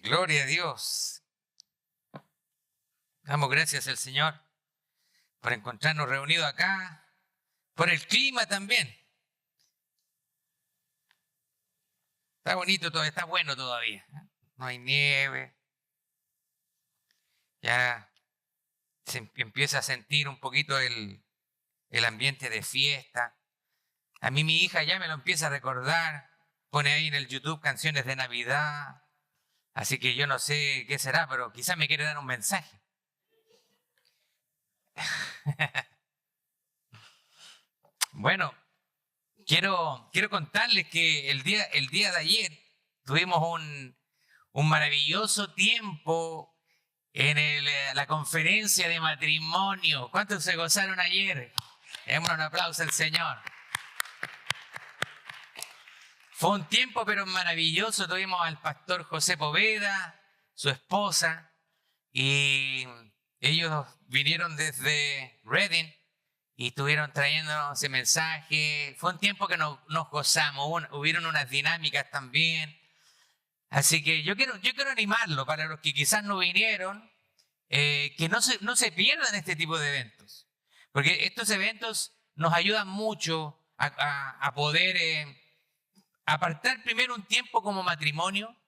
Gloria a Dios. Damos gracias al Señor por encontrarnos reunidos acá, por el clima también. Está bonito todo, está bueno todavía. No hay nieve. Ya se empieza a sentir un poquito el ambiente de fiesta. A mí mi hija ya me lo empieza a recordar. Pone ahí en el YouTube canciones de Navidad. Así que yo no sé qué será, pero quizás me quiere dar un mensaje. Bueno, quiero contarles que el día de ayer tuvimos un maravilloso tiempo en la conferencia de matrimonio. ¿Cuántos se gozaron ayer? Démosle un aplauso al Señor. Fue un tiempo pero maravilloso. Tuvimos al pastor José Poveda, su esposa, y ellos vinieron desde Reading y estuvieron trayéndonos ese mensaje. Fue un tiempo que nos gozamos, hubieron unas dinámicas también. Así que yo quiero animarlo para los que quizás no vinieron, que no se pierdan este tipo de eventos. Porque estos eventos nos ayudan mucho a poder apartar primero un tiempo como matrimonio,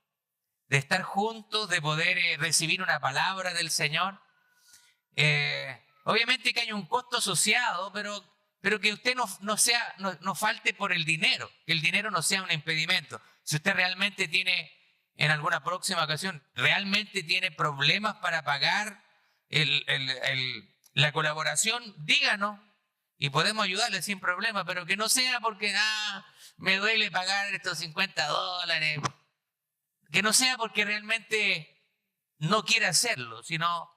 de estar juntos, de poder recibir una palabra del Señor. Obviamente que hay un costo asociado, pero que usted no falte por el dinero, que el dinero no sea un impedimento. Si usted realmente tiene, en alguna próxima ocasión, realmente tiene problemas para pagar la colaboración, díganos y podemos ayudarle sin problema, pero que no sea porque me duele pagar estos $50, que no sea porque realmente no quiere hacerlo, sino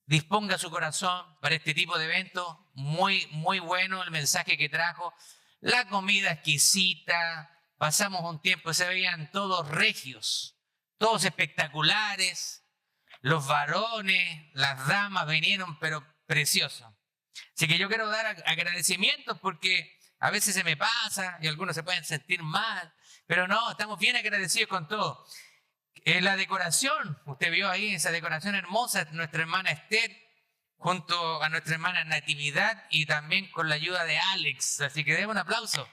disponga su corazón para este tipo de eventos. Muy, muy bueno el mensaje que trajo. La comida exquisita. Pasamos un tiempo, se veían todos regios, todos espectaculares. Los varones, las damas vinieron, pero preciosos. Así que yo quiero dar agradecimientos porque a veces se me pasa y algunos se pueden sentir mal, pero no, estamos bien agradecidos con todo. La decoración, usted vio ahí esa decoración hermosa, nuestra hermana Esther, junto a nuestra hermana Natividad y también con la ayuda de Alex. Así que démosle un aplauso.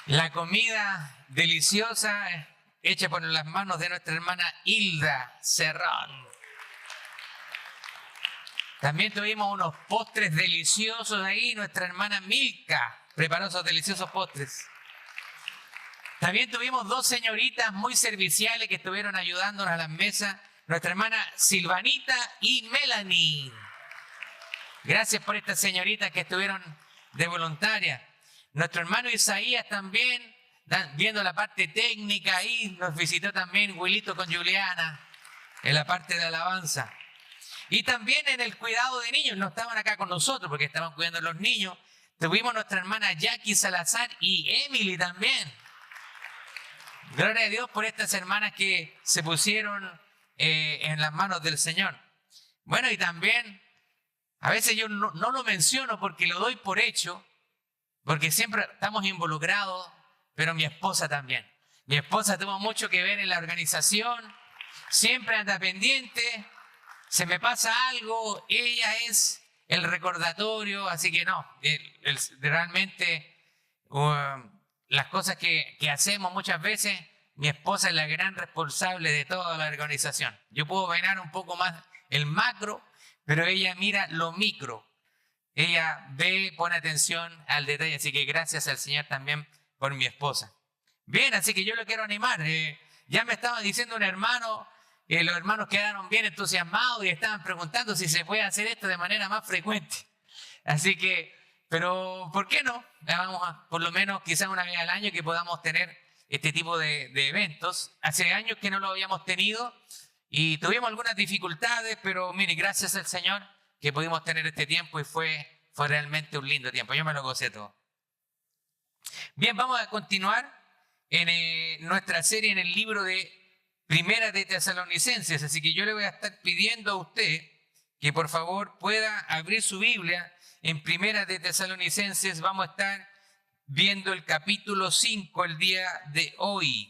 La comida deliciosa hecha por las manos de nuestra hermana Hilda Serrón. También tuvimos unos postres deliciosos ahí. Nuestra hermana Milka preparó esos deliciosos postres. También tuvimos dos señoritas muy serviciales que estuvieron ayudándonos a las mesas. Nuestra hermana Silvanita y Melanie. Gracias por estas señoritas que estuvieron de voluntaria. Nuestro hermano Isaías también, viendo la parte técnica ahí, nos visitó también Wilito con Juliana en la parte de alabanza. Y también en el cuidado de niños, no estaban acá con nosotros porque estaban cuidando a los niños. Tuvimos nuestra hermana Jackie Salazar y Emily también. Gloria a Dios por estas hermanas que se pusieron en las manos del Señor. Bueno, y también, a veces yo no lo menciono porque lo doy por hecho, porque siempre estamos involucrados, pero mi esposa también. Mi esposa tuvo mucho que ver en la organización, siempre anda pendiente. Se me pasa algo, ella es el recordatorio, así que no, realmente las cosas que hacemos muchas veces, mi esposa es la gran responsable de toda la organización. Yo puedo mirar un poco más el macro, pero ella mira lo micro. Ella ve, pone atención al detalle, así que gracias al Señor también por mi esposa. Bien, así que yo lo quiero animar. Ya me estaba diciendo un hermano, los hermanos quedaron bien entusiasmados y estaban preguntando si se puede hacer esto de manera más frecuente. Así que, pero ¿por qué no? Vamos por lo menos quizás una vez al año que podamos tener este tipo de eventos. Hace años que no lo habíamos tenido y tuvimos algunas dificultades, pero mire, gracias al Señor que pudimos tener este tiempo y fue realmente un lindo tiempo. Yo me lo gocé todo. Bien, vamos a continuar en nuestra serie en el libro de Primera de Tesalonicenses. Así que yo le voy a estar pidiendo a usted que por favor pueda abrir su Biblia en Primera de Tesalonicenses. Vamos a estar viendo el capítulo 5 el día de hoy.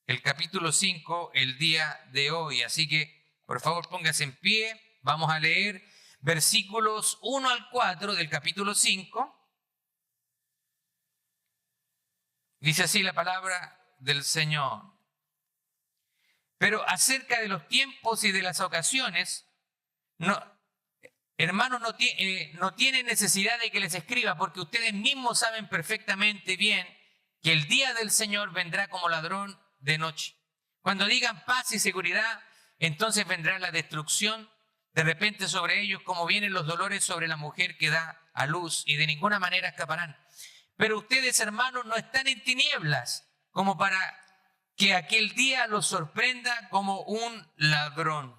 El capítulo 5 el día de hoy. Así que, por favor, póngase en pie. Vamos a leer versículos 1 al 4 del capítulo 5. Dice así la palabra del Señor. Pero acerca de los tiempos y de las ocasiones, hermanos, no tienen necesidad de que les escriba, porque ustedes mismos saben perfectamente bien que el día del Señor vendrá como ladrón de noche. Cuando digan paz y seguridad, entonces vendrá la destrucción de repente sobre ellos, como vienen los dolores sobre la mujer que da a luz, y de ninguna manera escaparán. Pero ustedes, hermanos, no están en tinieblas, como para que aquel día los sorprenda como un ladrón.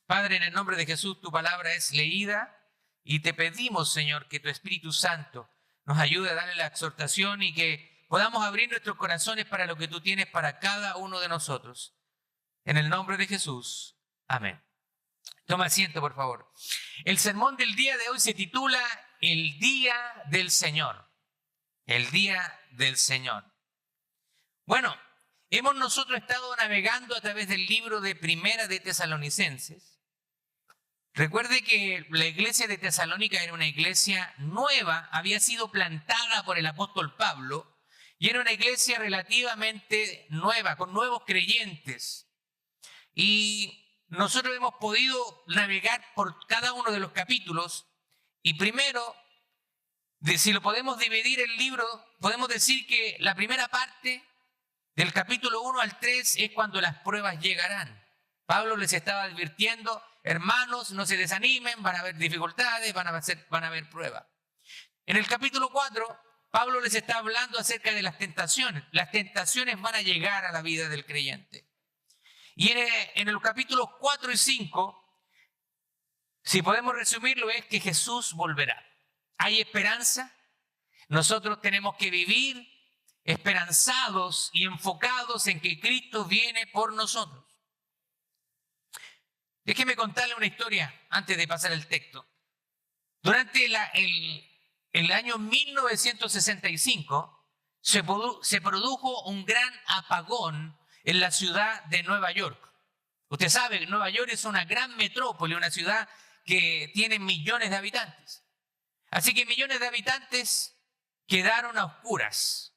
Padre, en el nombre de Jesús, tu palabra es leída y te pedimos, Señor, que tu Espíritu Santo nos ayude a darle la exhortación y que podamos abrir nuestros corazones para lo que tú tienes para cada uno de nosotros. En el nombre de Jesús. Amén. Toma asiento, por favor. El sermón del día de hoy se titula El Día del Señor. El Día del Señor. Bueno, hemos nosotros estado navegando a través del libro de Primera de Tesalonicenses. Recuerde que la iglesia de Tesalónica era una iglesia nueva, había sido plantada por el apóstol Pablo y era una iglesia relativamente nueva, con nuevos creyentes. Y nosotros hemos podido navegar por cada uno de los capítulos y primero, si lo podemos dividir el libro, podemos decir que la primera parte del capítulo 1 al 3 es cuando las pruebas llegarán. Pablo les estaba advirtiendo, hermanos, no se desanimen, van a haber dificultades, van a haber pruebas. En el capítulo 4, Pablo les está hablando acerca de las tentaciones. Las tentaciones van a llegar a la vida del creyente. Y en el capítulo 4 y 5, si podemos resumirlo, es que Jesús volverá. ¿Hay esperanza? Nosotros tenemos que vivir esperanzados y enfocados en que Cristo viene por nosotros. Déjeme contarle una historia antes de pasar el texto. Durante el año 1965 se produjo un gran apagón en la ciudad de Nueva York. Usted sabe que Nueva York es una gran metrópoli, una ciudad que tiene millones de habitantes. Así que millones de habitantes quedaron a oscuras.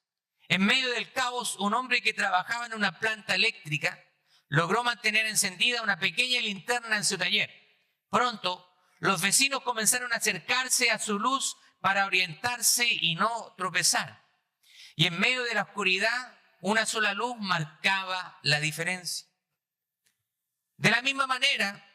En medio del caos, un hombre que trabajaba en una planta eléctrica logró mantener encendida una pequeña linterna en su taller. Pronto, los vecinos comenzaron a acercarse a su luz para orientarse y no tropezar. Y en medio de la oscuridad, una sola luz marcaba la diferencia. De la misma manera,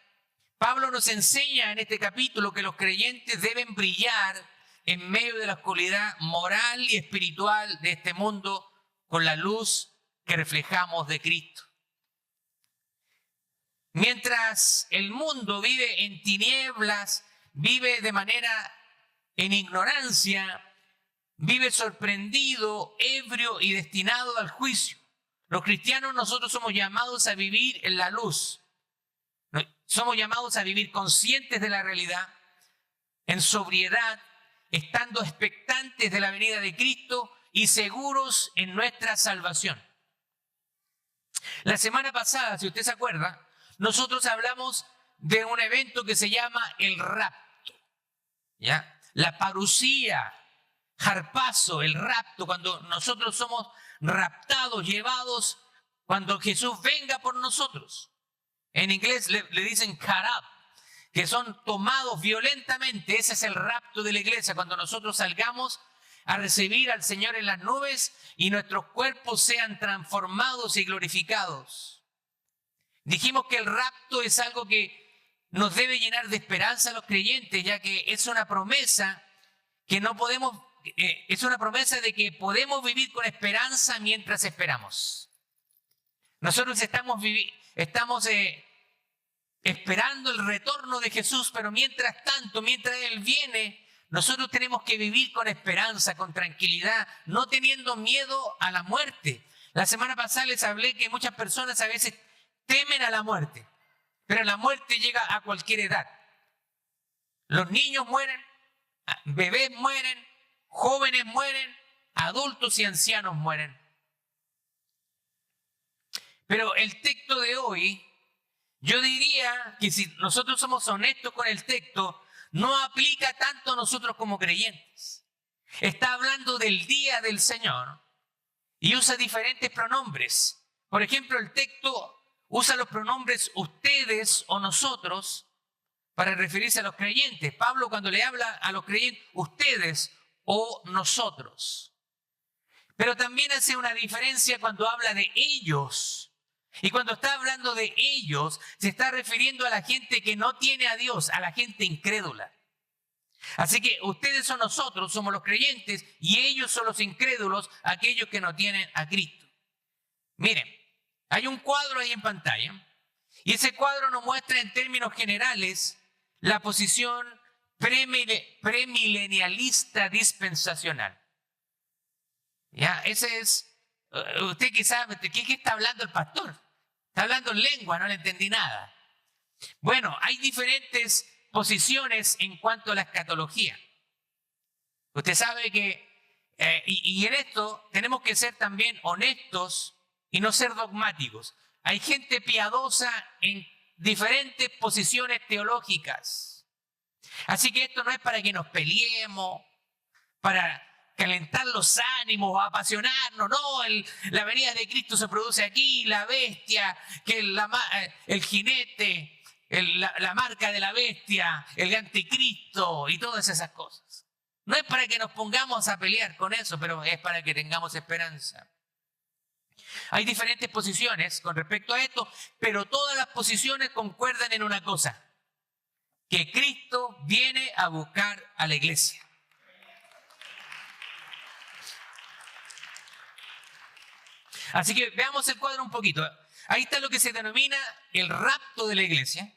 Pablo nos enseña en este capítulo que los creyentes deben brillar en medio de la oscuridad moral y espiritual de este mundo con la luz que reflejamos de Cristo. Mientras el mundo vive en tinieblas, vive de manera en ignorancia, vive sorprendido, ebrio y destinado al juicio. Los cristianos nosotros somos llamados a vivir en la luz. Somos llamados a vivir conscientes de la realidad, en sobriedad, estando expectantes de la venida de Cristo y seguros en nuestra salvación. La semana pasada, si usted se acuerda, nosotros hablamos de un evento que se llama el rapto, ¿ya? La parusía, harpazo, el rapto, cuando nosotros somos raptados, llevados, cuando Jesús venga por nosotros. En inglés le dicen caught up, que son tomados violentamente. Ese es el rapto de la iglesia, cuando nosotros salgamos a recibir al Señor en las nubes y nuestros cuerpos sean transformados y glorificados. Dijimos que el rapto es algo que nos debe llenar de esperanza a los creyentes, ya que es una promesa que no podemos, es una promesa de que podemos vivir con esperanza mientras esperamos. Nosotros estamos esperando el retorno de Jesús, pero mientras tanto, mientras Él viene, nosotros tenemos que vivir con esperanza, con tranquilidad, no teniendo miedo a la muerte. La semana pasada les hablé que muchas personas a veces temen a la muerte, pero la muerte llega a cualquier edad. Los niños mueren, bebés mueren, jóvenes mueren, adultos y ancianos mueren. Pero el texto de hoy, yo diría que si nosotros somos honestos con el texto, no aplica tanto a nosotros como creyentes. Está hablando del día del Señor y usa diferentes pronombres. Por ejemplo, el texto usa los pronombres ustedes o nosotros para referirse a los creyentes. Pablo, cuando le habla a los creyentes, ustedes o nosotros. Pero también hace una diferencia cuando habla de ellos. Y cuando está hablando de ellos, se está refiriendo a la gente que no tiene a Dios, a la gente incrédula. Así que ustedes o nosotros somos los creyentes y ellos son los incrédulos, aquellos que no tienen a Cristo. Miren, hay un cuadro ahí en pantalla y ese cuadro nos muestra en términos generales la posición premilenialista dispensacional. Ya, ese es, usted quizás, ¿qué está hablando el pastor? Está hablando en lengua, no le entendí nada. Bueno, hay diferentes posiciones en cuanto a la escatología. Usted sabe que, y en esto tenemos que ser también honestos y no ser dogmáticos. Hay gente piadosa en diferentes posiciones teológicas. Así que esto no es para que nos peleemos, para calentar los ánimos, apasionarnos. No, la venida de Cristo se produce aquí, la bestia, que el jinete, la marca de la bestia, el anticristo y todas esas cosas. No es para que nos pongamos a pelear con eso, pero es para que tengamos esperanza. Hay diferentes posiciones con respecto a esto, pero todas las posiciones concuerdan en una cosa: que Cristo viene a buscar a la iglesia. Así que veamos el cuadro un poquito. Ahí está lo que se denomina el rapto de la iglesia.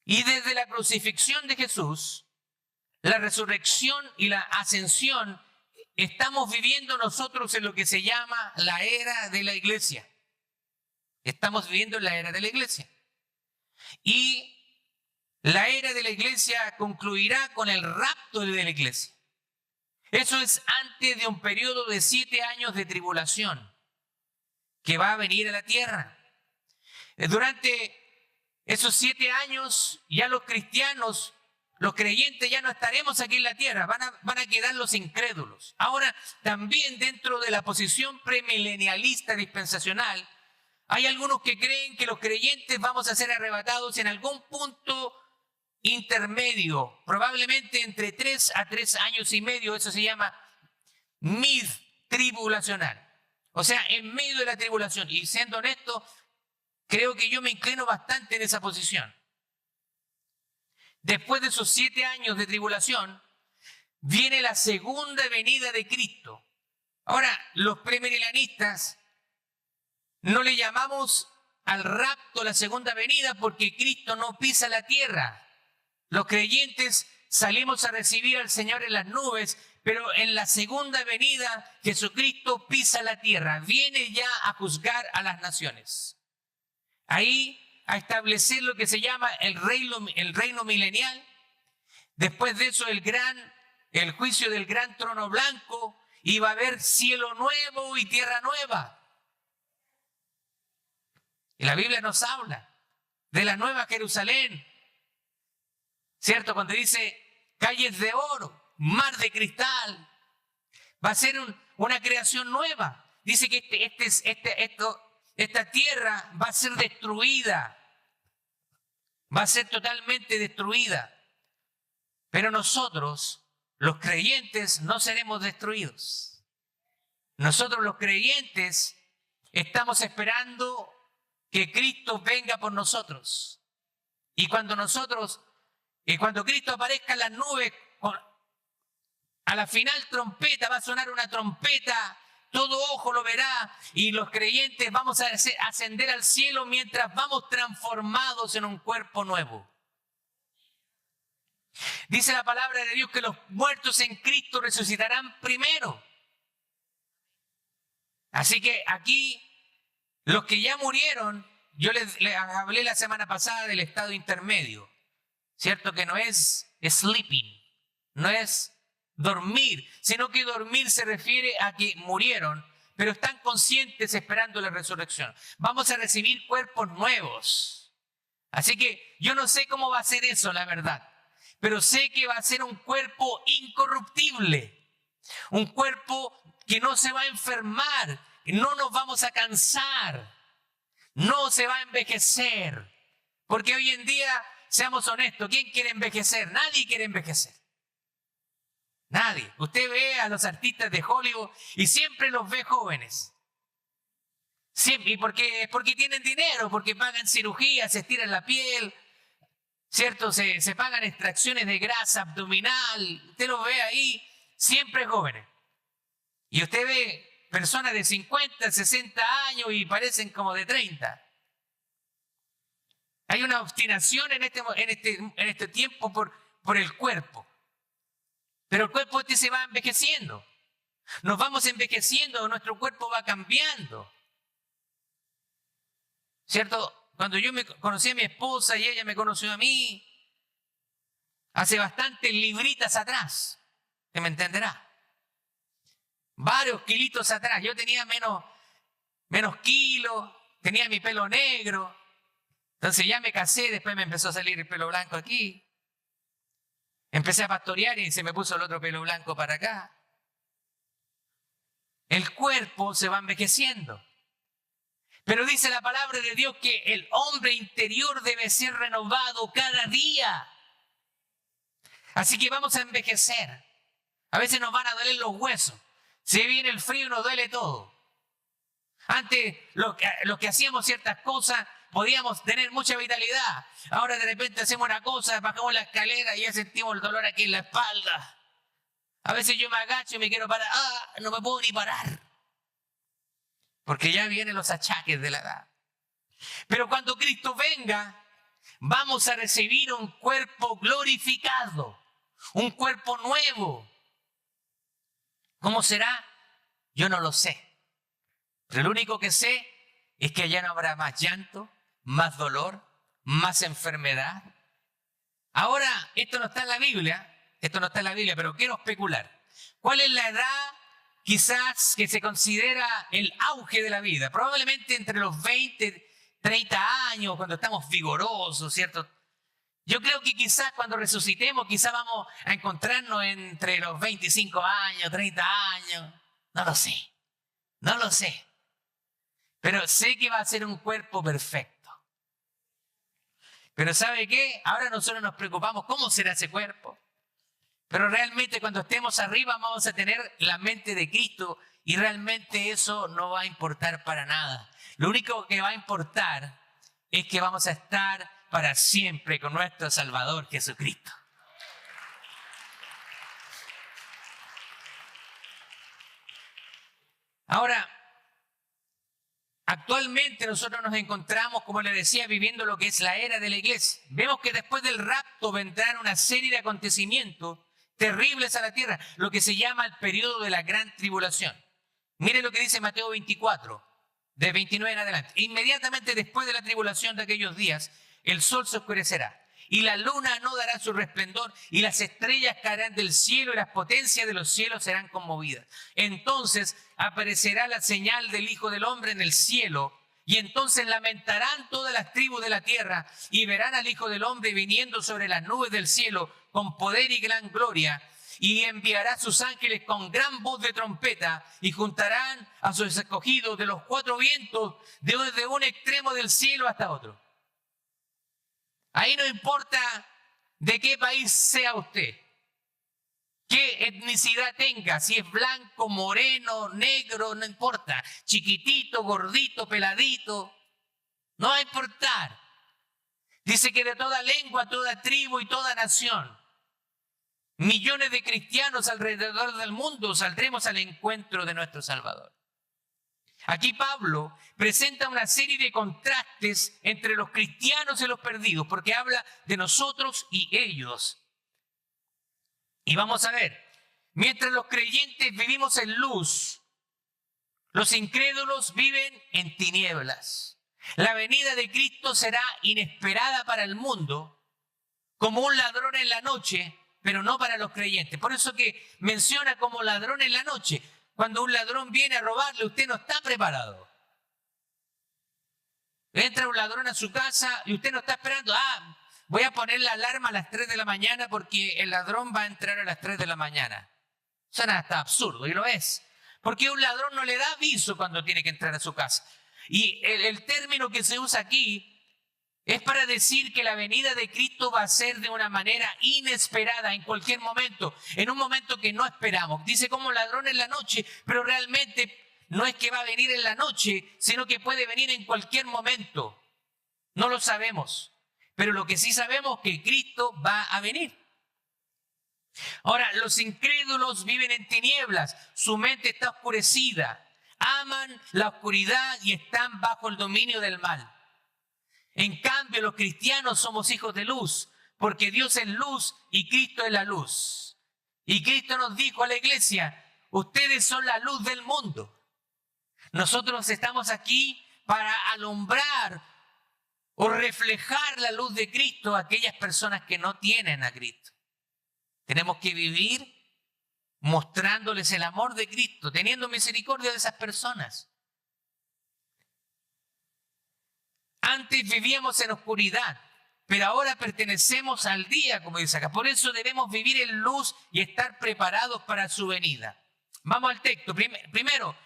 Y desde la crucifixión de Jesús, la resurrección y la ascensión, estamos viviendo nosotros en lo que se llama la era de la iglesia. Estamos viviendo en la era de la iglesia. Y la era de la iglesia concluirá con el rapto de la iglesia. Eso es antes de un periodo de 7 años de tribulación que va a venir a la tierra. Durante esos 7 años ya los cristianos, los creyentes ya no estaremos aquí en la tierra, van a quedar los incrédulos. Ahora, también dentro de la posición premilenialista dispensacional, hay algunos que creen que los creyentes vamos a ser arrebatados en algún punto intermedio, probablemente entre 3 a 3 años y medio. Eso se llama mid-tribulacional, o sea, en medio de la tribulación. Y siendo honesto, creo que yo me inclino bastante en esa posición. Después de esos 7 años de tribulación, viene la segunda venida de Cristo. Ahora, los premilenialistas no le llamamos al rapto la segunda venida porque Cristo no pisa la tierra. Los creyentes salimos a recibir al Señor en las nubes, pero en la segunda venida Jesucristo pisa la tierra, viene ya a juzgar a las naciones. Ahí a establecer lo que se llama el reino milenial. Después de eso el juicio del gran trono blanco, y va a haber cielo nuevo y tierra nueva. Y la Biblia nos habla de la nueva Jerusalén, ¿cierto? Cuando dice calles de oro, mar de cristal, va a ser una creación nueva. Dice que esta tierra va a ser destruida, va a ser totalmente destruida. Pero nosotros, los creyentes, no seremos destruidos. Nosotros, los creyentes, estamos esperando que Cristo venga por nosotros. Y cuando Cristo aparezca en las nubes, a la final trompeta, va a sonar una trompeta, todo ojo lo verá, y los creyentes vamos a ascender al cielo mientras vamos transformados en un cuerpo nuevo. Dice la palabra de Dios que los muertos en Cristo resucitarán primero. Así que aquí, los que ya murieron, yo les hablé la semana pasada del estado intermedio, ¿cierto? Que no es sleeping, no es dormir, sino que dormir se refiere a que murieron, pero están conscientes esperando la resurrección. Vamos a recibir cuerpos nuevos. Así que yo no sé cómo va a ser eso, la verdad, pero sé que va a ser un cuerpo incorruptible, un cuerpo que no se va a enfermar, no nos vamos a cansar, no se va a envejecer. Porque hoy en día, seamos honestos, ¿quién quiere envejecer? Nadie quiere envejecer. Nadie. Usted ve a los artistas de Hollywood y siempre los ve jóvenes. Siempre. ¿Y porque tienen dinero? Porque pagan cirugías, se estiran la piel, ¿cierto? Se pagan extracciones de grasa abdominal. Usted los ve ahí, siempre jóvenes. Y usted ve personas de 50, 60 años y parecen como de 30. Hay una obstinación en este tiempo por el cuerpo. Pero el cuerpo se va envejeciendo. Nos vamos envejeciendo, nuestro cuerpo va cambiando. ¿Cierto? Cuando yo conocí a mi esposa y ella me conoció a mí, hace bastantes libritas atrás, que me entenderá. Varios kilitos atrás. Yo tenía menos kilos, tenía mi pelo negro. Entonces ya me casé, después me empezó a salir el pelo blanco aquí. Empecé a pastorear y se me puso el otro pelo blanco para acá. El cuerpo se va envejeciendo. Pero dice la palabra de Dios que el hombre interior debe ser renovado cada día. Así que vamos a envejecer. A veces nos van a doler los huesos. Si viene el frío nos duele todo. Antes, los que hacíamos ciertas cosas, podíamos tener mucha vitalidad. Ahora de repente hacemos una cosa, bajamos la escalera y ya sentimos el dolor aquí en la espalda. A veces yo me agacho y me quiero parar. No me puedo ni parar. Porque ya vienen los achaques de la edad. Pero cuando Cristo venga, vamos a recibir un cuerpo glorificado. Un cuerpo nuevo. ¿Cómo será? Yo no lo sé. Pero lo único que sé es que ya no habrá más llanto, más dolor, más enfermedad. Ahora, esto no está en la Biblia, pero quiero especular. ¿Cuál es la edad quizás que se considera el auge de la vida? Probablemente entre los 20, 30 años, cuando estamos vigorosos, ¿cierto? Yo creo que quizás cuando resucitemos, quizás vamos a encontrarnos entre los 25 años, 30 años. No lo sé. Pero sé que va a ser un cuerpo perfecto. Pero ¿sabe qué? Ahora nosotros nos preocupamos cómo será ese cuerpo. Pero realmente cuando estemos arriba vamos a tener la mente de Cristo y realmente eso no va a importar para nada. Lo único que va a importar es que vamos a estar para siempre con nuestro Salvador Jesucristo. Ahora, actualmente nosotros nos encontramos, como le decía, viviendo lo que es la era de la iglesia. Vemos que después del rapto vendrán una serie de acontecimientos terribles a la tierra, lo que se llama el periodo de la gran tribulación. Mire lo que dice Mateo 24, de 29 en adelante. Inmediatamente después de la tribulación de aquellos días, el sol se oscurecerá y la luna no dará su resplandor y las estrellas caerán del cielo y las potencias de los cielos serán conmovidas. Entonces aparecerá la señal del Hijo del Hombre en el cielo y entonces lamentarán todas las tribus de la tierra y verán al Hijo del Hombre viniendo sobre las nubes del cielo con poder y gran gloria. Y enviará a sus ángeles con gran voz de trompeta y juntarán a sus escogidos de los cuatro vientos desde un extremo del cielo hasta otro. Ahí no importa de qué país sea usted, qué etnicidad tenga, si es blanco, moreno, negro, no importa, chiquitito, gordito, peladito, no va a importar. Dice que de toda lengua, toda tribu y toda nación, millones de cristianos alrededor del mundo saldremos al encuentro de nuestro Salvador. Aquí Pablo presenta una serie de contrastes entre los cristianos y los perdidos, porque habla de nosotros y ellos. Y vamos a ver, mientras los creyentes vivimos en luz, los incrédulos viven en tinieblas. La venida de Cristo será inesperada para el mundo, como un ladrón en la noche, pero no para los creyentes. Por eso que menciona como ladrón en la noche. Cuando un ladrón viene a robarle, usted no está preparado. Entra un ladrón a su casa y usted no está esperando. Voy a poner la alarma a las 3 de la mañana porque el ladrón va a entrar a las 3 de la mañana. Suena hasta absurdo, y lo es. Porque un ladrón no le da aviso cuando tiene que entrar a su casa. Y el término que se usa aquí es para decir que la venida de Cristo va a ser de una manera inesperada, en cualquier momento, en un momento que no esperamos. Dice como ladrón en la noche, pero realmente no es que va a venir en la noche, sino que puede venir en cualquier momento. No lo sabemos, pero lo que sí sabemos es que Cristo va a venir. Ahora, los incrédulos viven en tinieblas, su mente está oscurecida, aman la oscuridad y están bajo el dominio del mal. En cambio, los cristianos somos hijos de luz, porque Dios es luz y Cristo es la luz. Y Cristo nos dijo a la iglesia, ustedes son la luz del mundo. Nosotros estamos aquí para alumbrar o reflejar la luz de Cristo a aquellas personas que no tienen a Cristo. Tenemos que vivir mostrándoles el amor de Cristo, teniendo misericordia de esas personas. Antes vivíamos en oscuridad, pero ahora pertenecemos al día, como dice acá. Por eso debemos vivir en luz y estar preparados para su venida. Vamos al texto. Primero,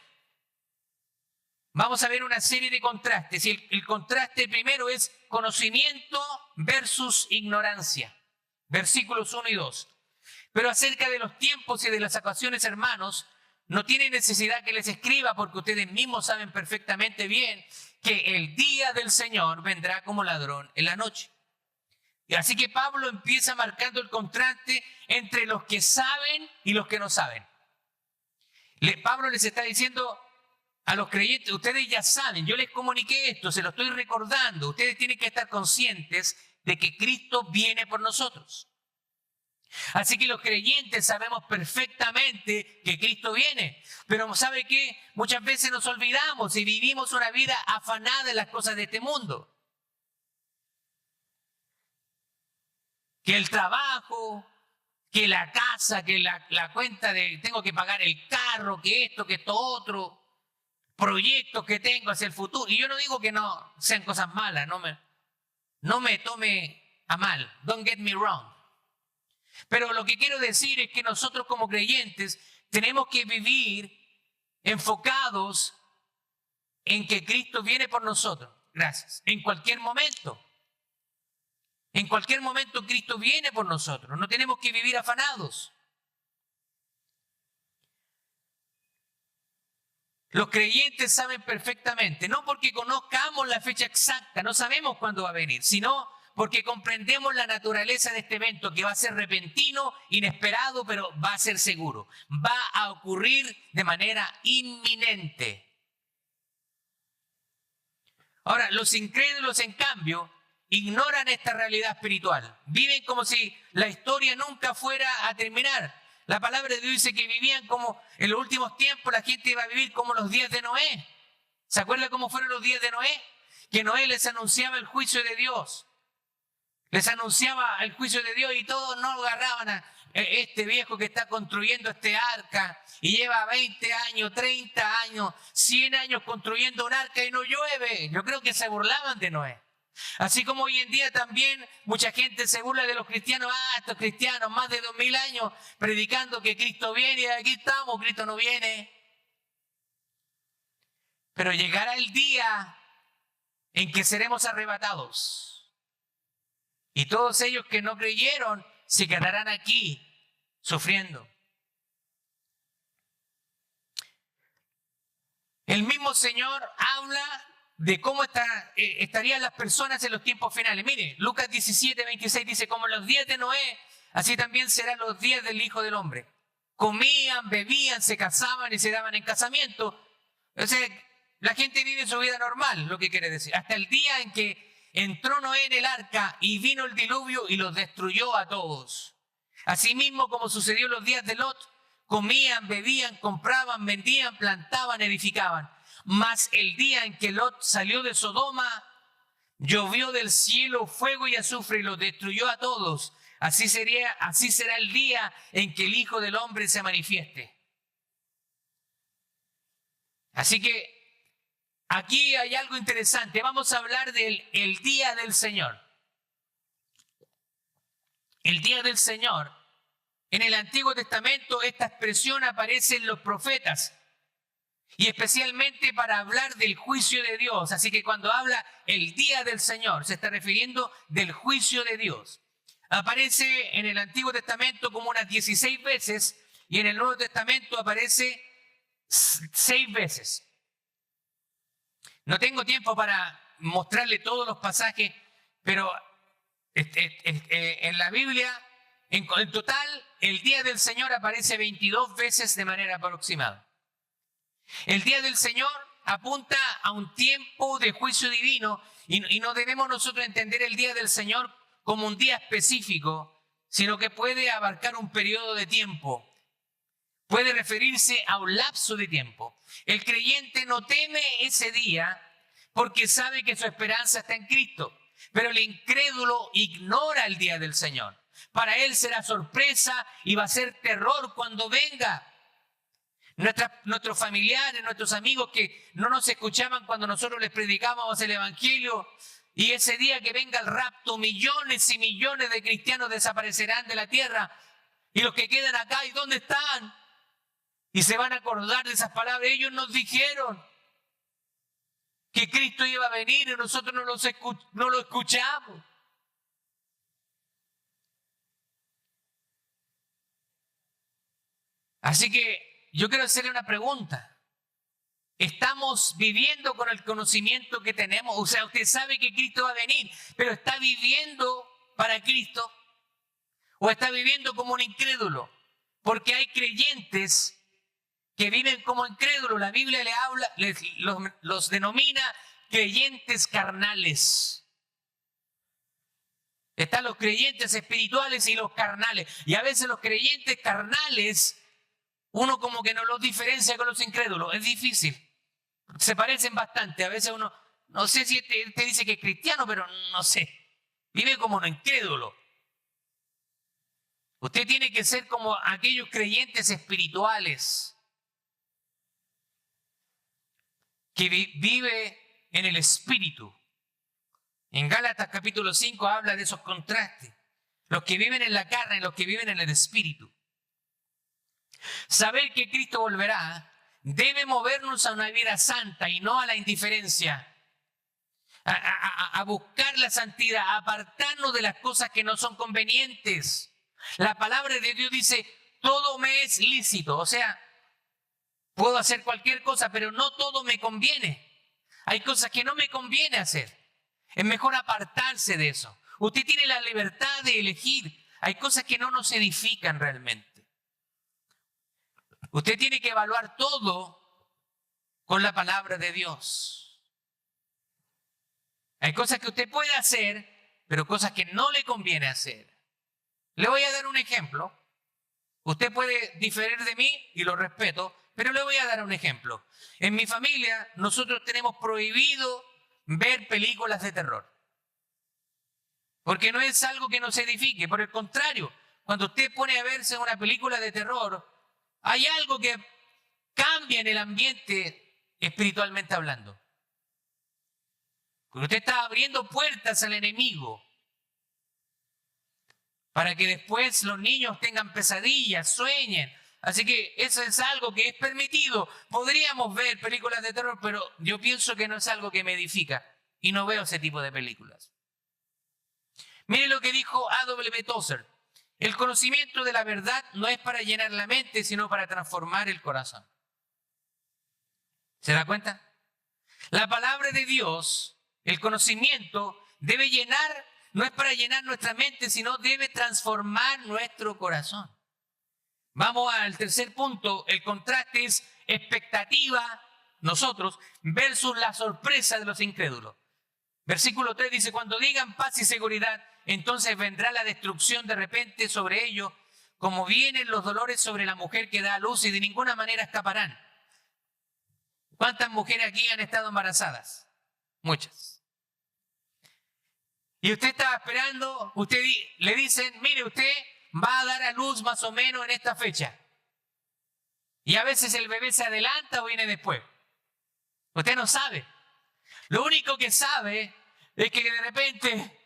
vamos a ver una serie de contrastes. Y el contraste primero es conocimiento versus ignorancia. Versículos 1 y 2. Pero acerca de los tiempos y de las ocasiones, hermanos, no tiene necesidad que les escriba porque ustedes mismos saben perfectamente bien que el día del Señor vendrá como ladrón en la noche. Y así que Pablo empieza marcando el contraste entre los que saben y los que no saben. Pablo les está diciendo a los creyentes, ustedes ya saben, yo les comuniqué esto, se lo estoy recordando, ustedes tienen que estar conscientes de que Cristo viene por nosotros. Así que los creyentes sabemos perfectamente que Cristo viene. Pero ¿sabe qué? Muchas veces nos olvidamos y vivimos una vida afanada en las cosas de este mundo. Que el trabajo, que la casa, que la cuenta de tengo que pagar el carro, que esto otro, proyectos que tengo hacia el futuro. Y yo no digo que no sean cosas malas, no me tome a mal, don't get me wrong. Pero lo que quiero decir es que nosotros como creyentes tenemos que vivir enfocados en que Cristo viene por nosotros. Gracias. En cualquier momento. En cualquier momento Cristo viene por nosotros. No tenemos que vivir afanados. Los creyentes saben perfectamente, no porque conozcamos la fecha exacta, no sabemos cuándo va a venir, sino porque comprendemos la naturaleza de este evento que va a ser repentino, inesperado, pero va a ser seguro. Va a ocurrir de manera inminente. Ahora, los incrédulos, en cambio, ignoran esta realidad espiritual. Viven como si la historia nunca fuera a terminar. La palabra de Dios dice que vivían como en los últimos tiempos la gente iba a vivir como los días de Noé. ¿Se acuerdan cómo fueron los días de Noé? Que Noé les anunciaba el juicio de Dios. Les anunciaba el juicio de Dios y todos no agarraban a este viejo que está construyendo este arca y lleva 20 años, 30 años, 100 años construyendo un arca y no llueve. Yo creo que se burlaban de Noé. Así como hoy en día también mucha gente se burla de los cristianos. Estos cristianos más de 2000 años predicando que Cristo viene y aquí estamos, Cristo no viene. Pero llegará el día en que seremos arrebatados. Y todos ellos que no creyeron se quedarán aquí sufriendo. El mismo Señor habla de cómo estarían las personas en los tiempos finales. Mire, Lucas 17, 26 dice, como los días de Noé, así también serán los días del Hijo del Hombre. Comían, bebían, se casaban y se daban en casamiento. O sea, la gente vive su vida normal, lo que quiere decir. Hasta el día en que entró Noé en el arca y vino el diluvio y los destruyó a todos. Asimismo, como sucedió en los días de Lot, comían, bebían, compraban, vendían, plantaban, edificaban. Mas el día en que Lot salió de Sodoma, llovió del cielo fuego y azufre y los destruyó a todos. así será el día en que el Hijo del Hombre se manifieste. Así que aquí hay algo interesante. Vamos a hablar del el día del Señor. El día del Señor. En el Antiguo Testamento esta expresión aparece en los profetas. Y especialmente para hablar del juicio de Dios. Así que cuando habla el día del Señor, se está refiriendo del juicio de Dios. Aparece en el Antiguo Testamento como unas 16 veces y en el Nuevo Testamento aparece 6 veces. No tengo tiempo para mostrarle todos los pasajes, pero en la Biblia, en total, el día del Señor aparece 22 veces de manera aproximada. El día del Señor apunta a un tiempo de juicio divino y no debemos nosotros entender el día del Señor como un día específico, sino que puede abarcar un periodo de tiempo. Puede referirse a un lapso de tiempo. El creyente no teme ese día porque sabe que su esperanza está en Cristo, pero el incrédulo ignora el día del Señor. Para él será sorpresa y va a ser terror cuando venga. Nuestros familiares, nuestros amigos que no nos escuchaban cuando nosotros les predicábamos el Evangelio, y ese día que venga el rapto, millones y millones de cristianos desaparecerán de la tierra, y los que quedan acá, ¿y dónde están? Y se van a acordar de esas palabras. Ellos nos dijeron que Cristo iba a venir y nosotros no lo escuchamos. Así que yo quiero hacerle una pregunta. ¿Estamos viviendo con el conocimiento que tenemos? O sea, usted sabe que Cristo va a venir, pero ¿está viviendo para Cristo? ¿O está viviendo como un incrédulo? Porque hay creyentes que viven como incrédulos. La Biblia le habla, los denomina creyentes carnales. Están los creyentes espirituales y los carnales. Y a veces los creyentes carnales, uno como que no los diferencia con los incrédulos. Es difícil. Se parecen bastante. A veces uno, no sé si te dice que es cristiano, pero no sé. Vive como un incrédulo. Usted tiene que ser como aquellos creyentes espirituales que vive en el Espíritu. En Gálatas capítulo 5 habla de esos contrastes. Los que viven en la carne y los que viven en el Espíritu. Saber que Cristo volverá debe movernos a una vida santa y no a la indiferencia. A buscar la santidad, a apartarnos de las cosas que no son convenientes. La palabra de Dios dice, todo me es lícito. O sea, puedo hacer cualquier cosa, pero no todo me conviene. Hay cosas que no me conviene hacer. Es mejor apartarse de eso. Usted tiene la libertad de elegir. Hay cosas que no nos edifican realmente. Usted tiene que evaluar todo con la palabra de Dios. Hay cosas que usted puede hacer, pero cosas que no le conviene hacer. Le voy a dar un ejemplo. Usted puede diferir de mí y lo respeto, pero le voy a dar un ejemplo. En mi familia, nosotros tenemos prohibido ver películas de terror. Porque no es algo que nos edifique. Por el contrario, cuando usted pone a verse una película de terror, hay algo que cambia en el ambiente espiritualmente hablando. Porque usted está abriendo puertas al enemigo para que después los niños tengan pesadillas, sueñen. Así que eso es algo que es permitido. Podríamos ver películas de terror, pero yo pienso que no es algo que me edifica. Y no veo ese tipo de películas. Mire lo que dijo A.W. Tozer. El conocimiento de la verdad no es para llenar la mente, sino para transformar el corazón. ¿Se da cuenta? La palabra de Dios, el conocimiento, debe llenar, no es para llenar nuestra mente, sino debe transformar nuestro corazón. Vamos al tercer punto. El contraste es expectativa, nosotros, versus la sorpresa de los incrédulos. Versículo 3 dice, cuando digan paz y seguridad, entonces vendrá la destrucción de repente sobre ellos, como vienen los dolores sobre la mujer que da a luz y de ninguna manera escaparán. ¿Cuántas mujeres aquí han estado embarazadas? Muchas. Y usted estaba esperando, le dicen, mire, usted va a dar a luz más o menos en esta fecha. Y a veces el bebé se adelanta o viene después. Usted no sabe. Lo único que sabe es que de repente,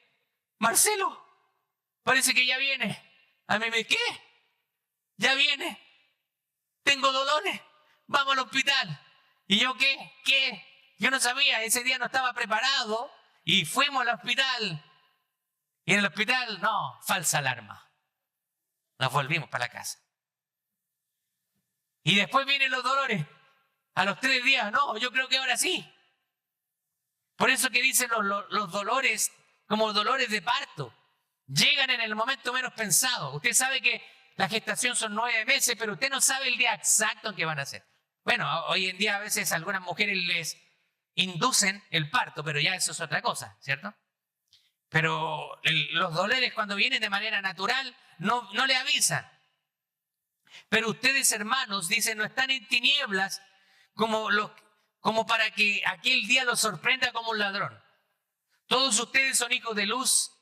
Marcelo, parece que ya viene. A mí ¿qué? Ya viene. Tengo dolores. Vamos al hospital. ¿Y yo qué? ¿Qué? Yo no sabía. Ese día no estaba preparado. Y fuimos al hospital. Y en el hospital, no, falsa alarma. Nos volvimos para la casa. Y después vienen los dolores. A los 3 días, no, yo creo que ahora sí. Por eso que dicen los dolores como dolores de parto. Llegan en el momento menos pensado. Usted sabe que la gestación son 9 meses, pero usted no sabe el día exacto en que van a ser. Bueno, hoy en día a veces algunas mujeres les inducen el parto, pero ya eso es otra cosa, ¿cierto? Pero los dolores cuando vienen de manera natural no le avisan. Pero ustedes, hermanos, dicen, no están en tinieblas como para que aquel día los sorprenda como un ladrón. Todos ustedes son hijos de luz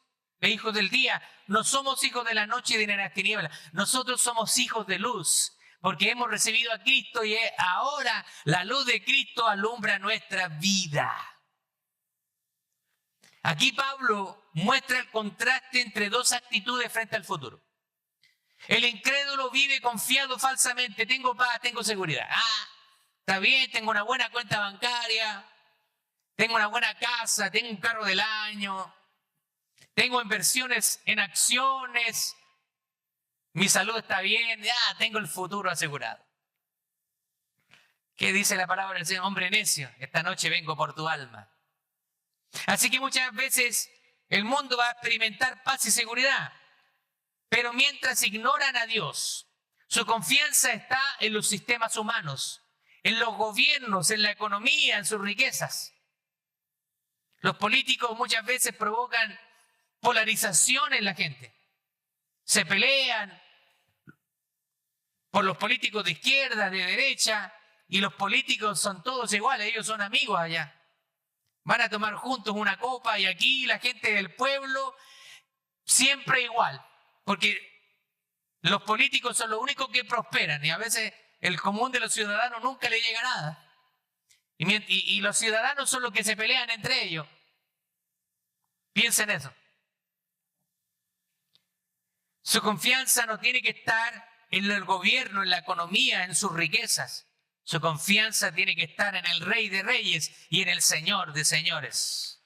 e hijos del día. No somos hijos de la noche y de las tinieblas. Nosotros somos hijos de luz porque hemos recibido a Cristo y ahora la luz de Cristo alumbra nuestra vida. Aquí Pablo muestra el contraste entre dos actitudes frente al futuro. El incrédulo vive confiado falsamente. Tengo paz, tengo seguridad. Está bien, tengo una buena cuenta bancaria, tengo una buena casa, tengo un carro del año, tengo inversiones en acciones, mi salud está bien, tengo el futuro asegurado. ¿Qué dice la palabra del Señor? Hombre necio, esta noche vengo por tu alma. Así que muchas veces el mundo va a experimentar paz y seguridad, pero mientras ignoran a Dios, su confianza está en los sistemas humanos, en los gobiernos, en la economía, en sus riquezas. Los políticos muchas veces provocan polarización en la gente. Se pelean por los políticos de izquierda, de derecha, y los políticos son todos iguales, ellos son amigos allá. Van a tomar juntos una copa y aquí la gente del pueblo siempre igual, porque los políticos son los únicos que prosperan y a veces el común de los ciudadanos nunca le llega nada. Y los ciudadanos son los que se pelean entre ellos. Piensen eso. Su confianza no tiene que estar en el gobierno, en la economía, en sus riquezas. Su confianza tiene que estar en el Rey de Reyes y en el Señor de Señores.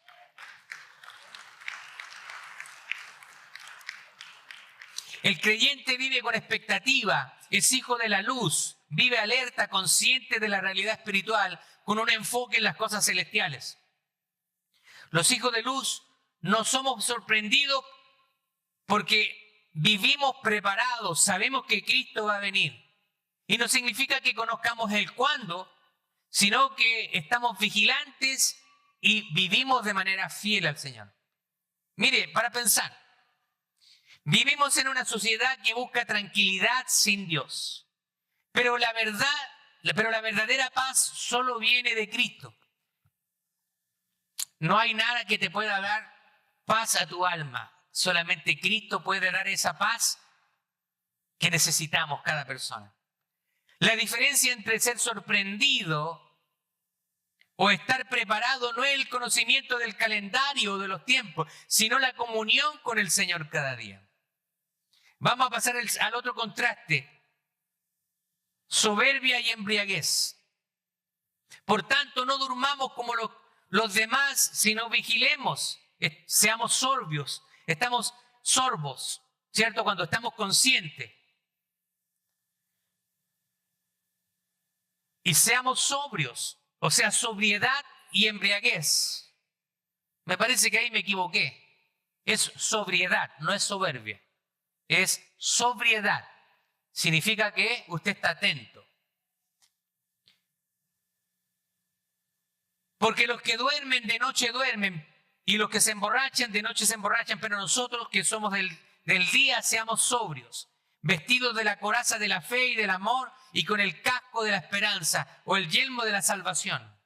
El creyente vive con expectativa, es hijo de la luz, vive alerta, consciente de la realidad espiritual, con un enfoque en las cosas celestiales. Los hijos de luz no somos sorprendidos porque vivimos preparados, sabemos que Cristo va a venir. Y no significa que conozcamos el cuándo, sino que estamos vigilantes y vivimos de manera fiel al Señor. Mire, para pensar, vivimos en una sociedad que busca tranquilidad sin Dios. Pero la verdadera paz solo viene de Cristo. No hay nada que te pueda dar paz a tu alma. Solamente Cristo puede dar esa paz que necesitamos cada persona. La diferencia entre ser sorprendido o estar preparado no es el conocimiento del calendario o de los tiempos, sino la comunión con el Señor cada día. Vamos a pasar al otro contraste. Soberbia y embriaguez. Por tanto, no durmamos como los demás, sino vigilemos. Seamos sorbios. Estamos sorbos, ¿cierto? Cuando estamos conscientes. Y seamos sobrios, o sea, sobriedad y embriaguez. Me parece que ahí me equivoqué. Es sobriedad, no es soberbia. Es sobriedad. Significa que usted está atento. Porque los que duermen de noche duermen y los que se emborrachan de noche se emborrachan, pero nosotros que somos del día seamos sobrios, vestidos de la coraza de la fe y del amor y con el casco de la esperanza o el yelmo de la salvación.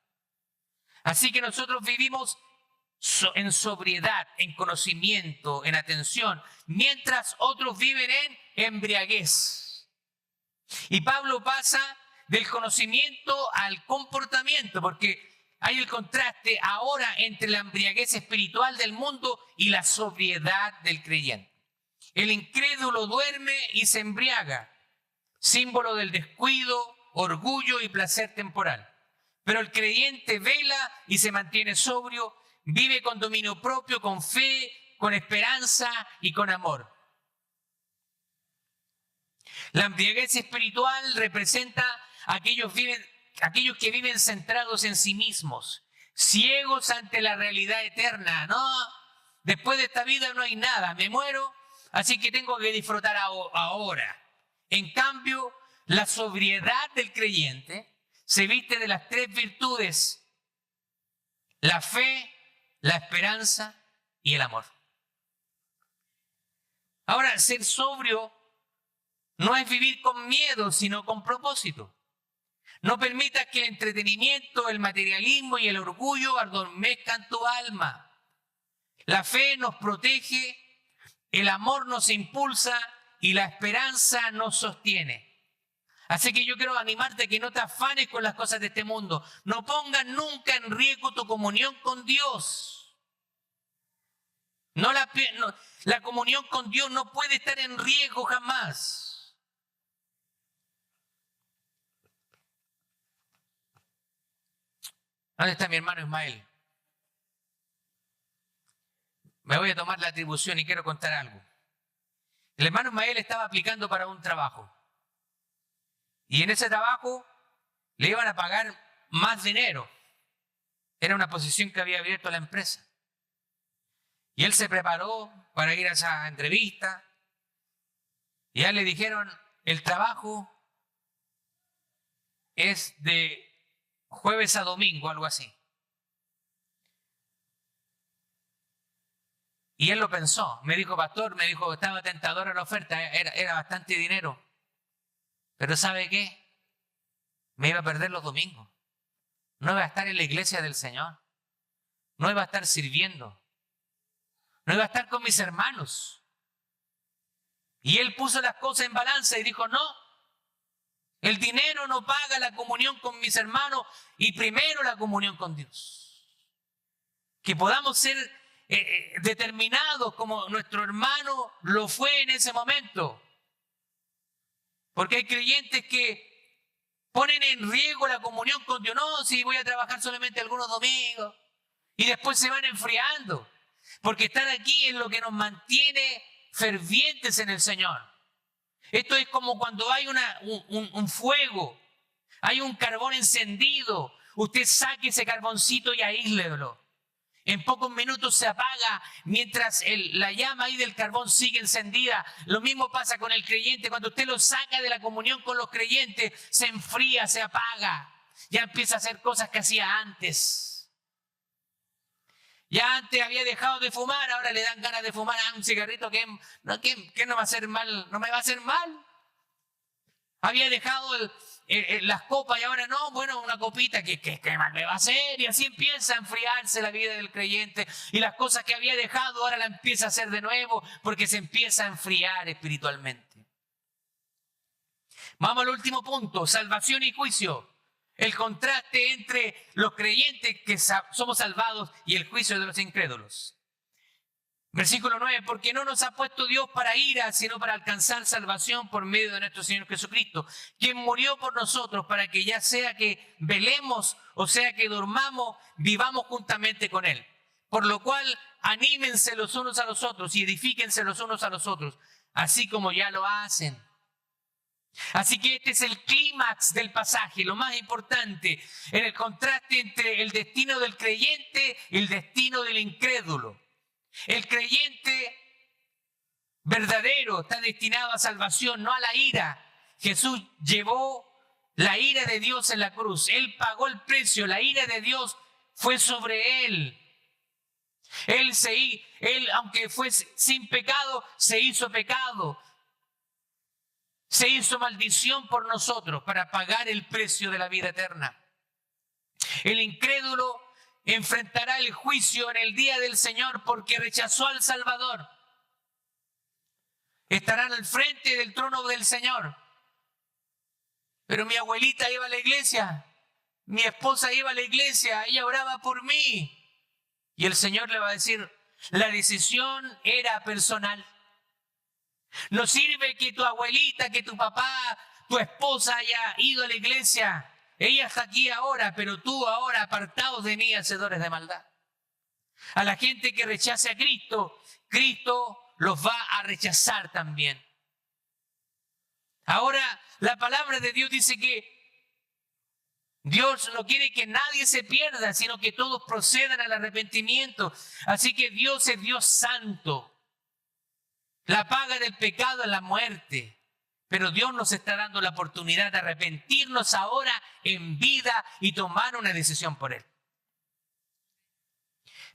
Así que nosotros vivimos en sobriedad, en conocimiento, en atención, mientras otros viven en embriaguez. Y Pablo pasa del conocimiento al comportamiento, porque hay el contraste ahora entre la embriaguez espiritual del mundo y la sobriedad del creyente. El incrédulo duerme y se embriaga, símbolo del descuido, orgullo y placer temporal. Pero el creyente vela y se mantiene sobrio, vive con dominio propio, con fe, con esperanza y con amor. La embriaguez espiritual representa a aquellos que viven centrados en sí mismos, ciegos ante la realidad eterna. No, después de esta vida no hay nada, me muero, así que tengo que disfrutar ahora. En cambio, la sobriedad del creyente se viste de las tres virtudes: la fe, la esperanza y el amor. Ahora, ser sobrio no es vivir con miedo, sino con propósito. No permitas que el entretenimiento, el materialismo y el orgullo adormezcan tu alma. La fe nos protege, el amor nos impulsa y la esperanza nos sostiene. Así que yo quiero animarte a que no te afanes con las cosas de este mundo. No pongas nunca en riesgo tu comunión con Dios. La comunión con Dios no puede estar en riesgo jamás. ¿Dónde está mi hermano Ismael? Me voy a tomar la atribución y quiero contar algo. El hermano Ismael estaba aplicando para un trabajo. Y en ese trabajo le iban a pagar más dinero. Era una posición que había abierto la empresa. Y él se preparó para ir a esa entrevista. Y a él le dijeron, el trabajo es de jueves a domingo, algo así. Y él lo pensó. Me dijo, pastor, estaba tentadora la oferta, era bastante dinero. Pero ¿sabe qué? Me iba a perder los domingos. No iba a estar en la iglesia del Señor. No iba a estar sirviendo. No iba a estar con mis hermanos. Y él puso las cosas en balanza y dijo, no, el dinero no paga la comunión con mis hermanos y primero la comunión con Dios. Que podamos ser determinados como nuestro hermano lo fue en ese momento. Porque hay creyentes que ponen en riesgo la comunión con Dios. No, si voy a trabajar solamente algunos domingos. Y después se van enfriando. Porque estar aquí es lo que nos mantiene fervientes en el Señor. Esto es como cuando hay un fuego, hay un carbón encendido. Usted saque ese carboncito y aíslelo. En pocos minutos se apaga mientras la llama ahí del carbón sigue encendida. Lo mismo pasa con el creyente. Cuando usted lo saca de la comunión con los creyentes, se enfría, se apaga. Ya empieza a hacer cosas que hacía antes. Ya antes había dejado de fumar, ahora le dan ganas de fumar un cigarrito que no va a hacer mal, no me va a hacer mal. Había dejado las copas y ahora no, bueno, una copita que mal me va a hacer. Y así empieza a enfriarse la vida del creyente. Y las cosas que había dejado ahora la empieza a hacer de nuevo porque se empieza a enfriar espiritualmente. Vamos al último punto, salvación y juicio. El contraste entre los creyentes que somos salvados y el juicio de los incrédulos. Versículo 9, porque no nos ha puesto Dios para ira, sino para alcanzar salvación por medio de nuestro Señor Jesucristo, quien murió por nosotros para que ya sea que velemos o sea que durmamos, vivamos juntamente con Él. Por lo cual, anímense los unos a los otros y edifíquense los unos a los otros, así como ya lo hacen. Así que este es el clímax del pasaje, lo más importante, en el contraste entre el destino del creyente y el destino del incrédulo. El creyente verdadero está destinado a salvación, no a la ira. Jesús llevó la ira de Dios en la cruz. Él pagó el precio, la ira de Dios fue sobre Él. Él, aunque fue sin pecado, se hizo pecado. Se hizo maldición por nosotros para pagar el precio de la vida eterna. El incrédulo enfrentará el juicio en el día del Señor porque rechazó al Salvador. Estarán al frente del trono del Señor. Pero mi abuelita iba a la iglesia, mi esposa iba a la iglesia, ella oraba por mí. Y el Señor le va a decir, la decisión era personal. No sirve que tu abuelita, que tu papá, tu esposa haya ido a la iglesia. Ella está aquí ahora, pero tú ahora apartados de mí, hacedores de maldad. A la gente que rechace a Cristo, Cristo los va a rechazar también. Ahora, la palabra de Dios dice que Dios no quiere que nadie se pierda, sino que todos procedan al arrepentimiento. Así que Dios es Dios santo. La paga del pecado es la muerte. Pero Dios nos está dando la oportunidad de arrepentirnos ahora en vida y tomar una decisión por Él.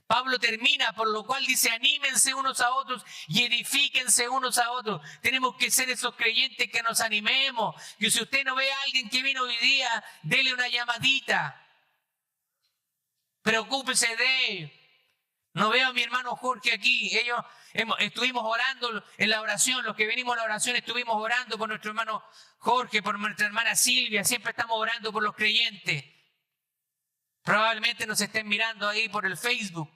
Pablo termina, por lo cual dice, anímense unos a otros y edifíquense unos a otros. Tenemos que ser esos creyentes que nos animemos. Que si usted no ve a alguien que vino hoy día, dele una llamadita. Preocúpese de él. No veo a mi hermano Jorge aquí. Estuvimos orando en la oración. Los que venimos a la oración estuvimos orando por nuestro hermano Jorge, por nuestra hermana Silvia. Siempre estamos orando por los creyentes. Probablemente nos estén mirando ahí por el Facebook.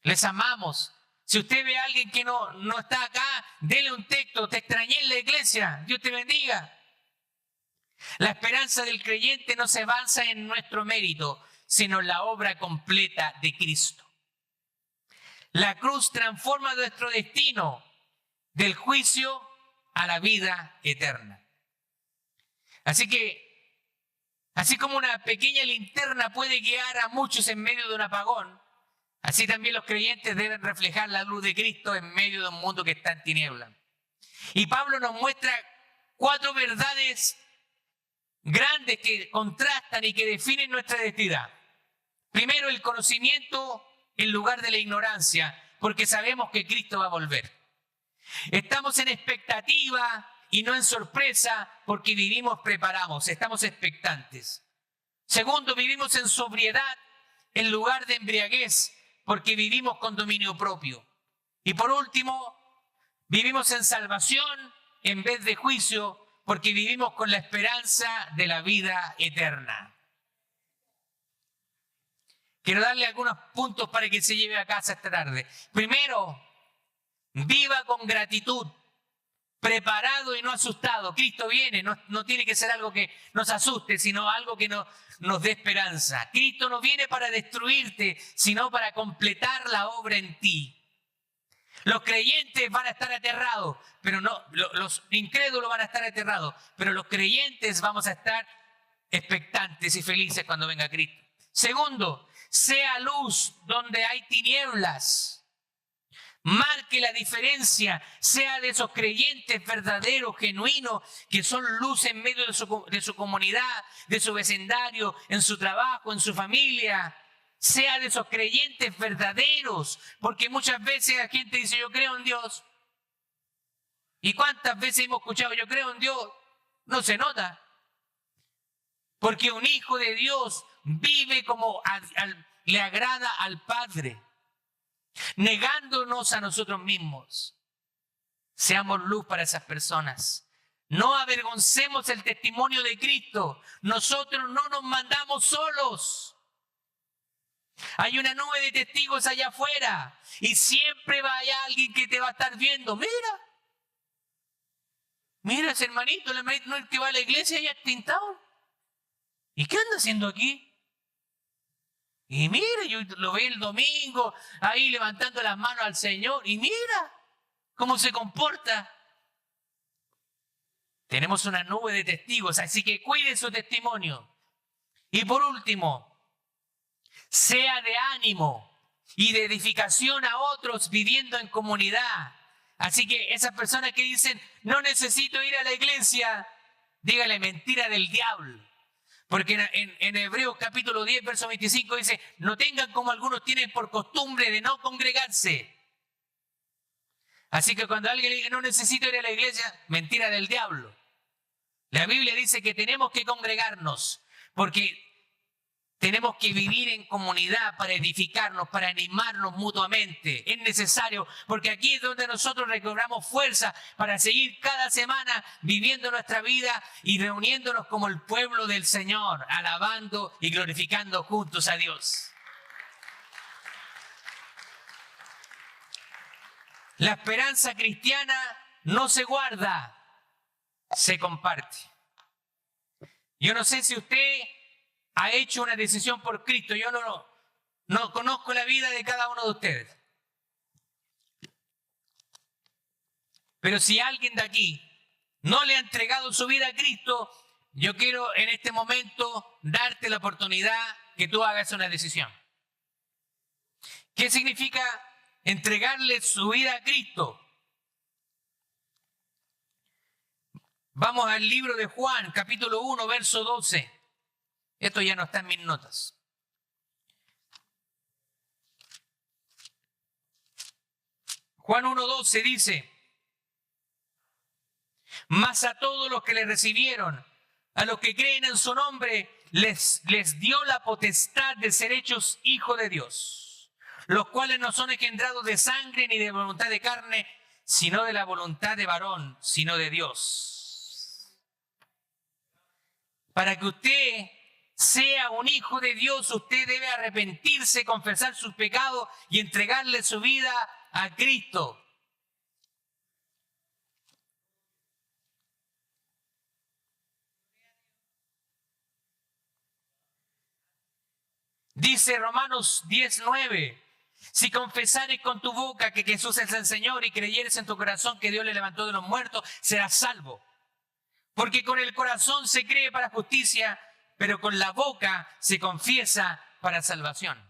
Les amamos. Si usted ve a alguien que no está acá, dele un texto. Te extrañé en la iglesia. Dios te bendiga. La esperanza del creyente no se basa en nuestro mérito, sino en la obra completa de Cristo. La cruz transforma nuestro destino del juicio a la vida eterna. Así que, así como una pequeña linterna puede guiar a muchos en medio de un apagón, así también los creyentes deben reflejar la luz de Cristo en medio de un mundo que está en tinieblas. Y Pablo nos muestra 4 verdades grandes que contrastan y que definen nuestra identidad. Primero, el conocimiento en lugar de la ignorancia, porque sabemos que Cristo va a volver. Estamos en expectativa y no en sorpresa, porque preparados, estamos expectantes. Segundo, vivimos en sobriedad en lugar de embriaguez, porque vivimos con dominio propio. Y por último, vivimos en salvación en vez de juicio, porque vivimos con la esperanza de la vida eterna. Quiero darle algunos puntos para que se lleve a casa esta tarde. Primero, viva con gratitud, preparado y no asustado. Cristo viene, no tiene que ser algo que nos asuste, sino algo que nos dé esperanza. Cristo no viene para destruirte, sino para completar la obra en ti. Los creyentes van a estar aterrados, pero no, los incrédulos van a estar aterrados, pero los creyentes vamos a estar expectantes y felices cuando venga Cristo. Segundo, sea luz donde hay tinieblas. Marque la diferencia, sea de esos creyentes verdaderos, genuinos, que son luz en medio de su comunidad, de su vecindario, en su trabajo, en su familia. Sea de esos creyentes verdaderos, porque muchas veces la gente dice, yo creo en Dios. ¿Y cuántas veces hemos escuchado, yo creo en Dios? No se nota. Porque un hijo de Dios vive como le agrada al Padre, negándonos a nosotros mismos. Seamos luz para esas personas. No avergoncemos el testimonio de Cristo. Nosotros no nos mandamos solos. Hay una nube de testigos allá afuera y siempre va a haber alguien que te va a estar viendo. Mira ese hermanito, el hermanito el que va a la iglesia ya tintado. ¿Y qué anda haciendo aquí? Y mira, yo lo vi el domingo ahí levantando las manos al Señor y mira cómo se comporta. Tenemos una nube de testigos, así que cuide su testimonio. Y por último, sea de ánimo y de edificación a otros viviendo en comunidad. Así que esas personas que dicen, no necesito ir a la iglesia, dígale mentira del diablo. Porque en Hebreos capítulo 10, verso 25 dice, no tengan como algunos tienen por costumbre de no congregarse. Así que cuando alguien le diga, no necesito ir a la iglesia, mentira del diablo. La Biblia dice que tenemos que congregarnos, porque Tenemos que vivir en comunidad para edificarnos, para animarnos mutuamente. Es necesario, porque aquí es donde nosotros recobramos fuerza para seguir cada semana viviendo nuestra vida y reuniéndonos como el pueblo del Señor, alabando y glorificando juntos a Dios. La esperanza cristiana no se guarda, se comparte. Yo no sé si usted ha hecho una decisión por Cristo. Yo no conozco la vida de cada uno de ustedes. Pero si alguien de aquí no le ha entregado su vida a Cristo, yo quiero en este momento darte la oportunidad que tú hagas una decisión. ¿Qué significa entregarle su vida a Cristo? Vamos al libro de Juan, capítulo 1, verso 12. Esto ya no está en mis notas. Juan 1:12 dice: mas a todos los que le recibieron, a los que creen en su nombre, les dio la potestad de ser hechos hijos de Dios, los cuales no son engendrados de sangre ni de voluntad de carne, sino de la voluntad de varón, sino de Dios. Para que usted sea un hijo de Dios, usted debe arrepentirse, confesar sus pecados y entregarle su vida a Cristo. Dice Romanos 10:9: si confesares con tu boca que Jesús es el Señor y creyeres en tu corazón que Dios le levantó de los muertos, serás salvo. Porque con el corazón se cree para justicia, pero con la boca se confiesa para salvación.